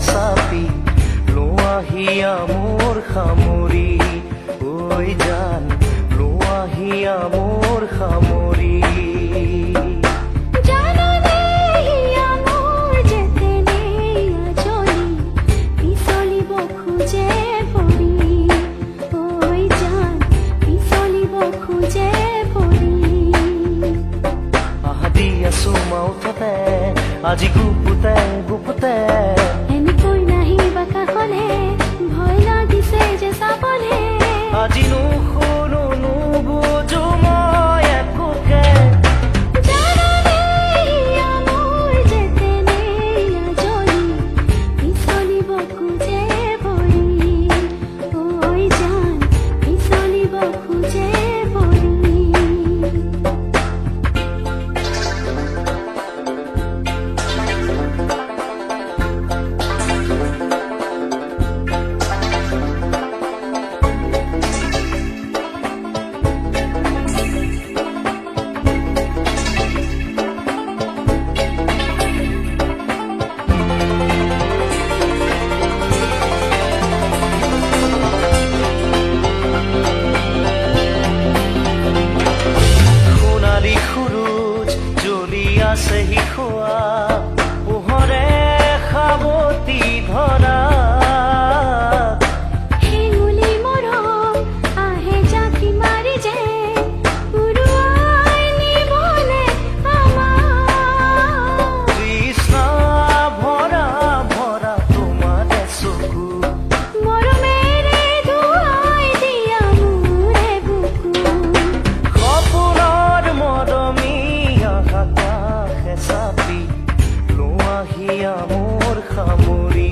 চাপি লোৱাহিয়া মোৰ সামৰি ঐ জান লোৱাহিয়া মোৰ সামৰি মাউঠতে আজি গুপুতে গুপুতে এনেকৈ নাহিবা কাষলে ভয় লাগিছে যে চাবলে আজি নুশুনো নুবুজো মই একোকে জানানে মোৰ যেতেনে আজৰি পিছলিব খোজে ভৰি ঐ জান পিছলিব খোজে ভৰি আছে শিখোৱা পোহৰে সাৱতি ধৰা হেঙুলি মৰম আহে জাকি মাৰি যে উৰুৱাই নিবলে আমাৰ তৃষ্ণা ভৰা ভৰা তোমাৰে চকু মৰমেৰে ধুৱাই দিয়া মোৰে বুকু সপোনৰ মৰমী চাপি লোৱাহিয়া মোৰ সামৰি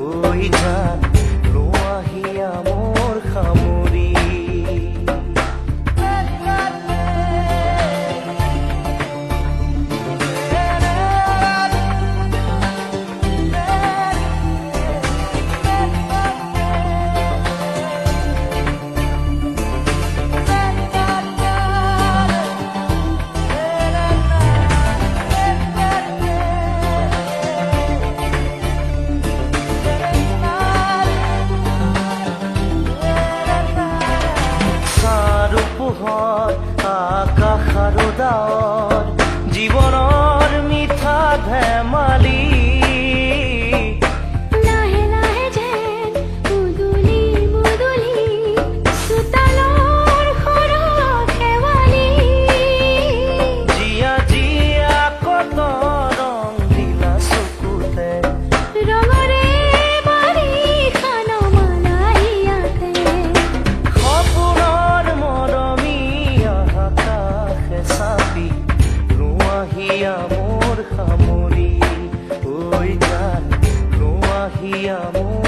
ঐ জান লোৱাহিয়া মোৰ সামৰি আকাশ আৰু ডাৱৰ জীৱনৰ মিঠা ধেমালি লাহে লাহে যেন মুদুলি মুদুলি চোতালৰ সৰহ শেৱালি জিয়া জিয়া কত ৰং দিলা চকুতে ৰঙৰে বাৰিষান মালাই ইয়াতে সপোনৰ মৰমী আকাশে চাপি লোৱাহিয়া মোৰ সামৰি ঐ জান লোৱাহিয়া মোৰ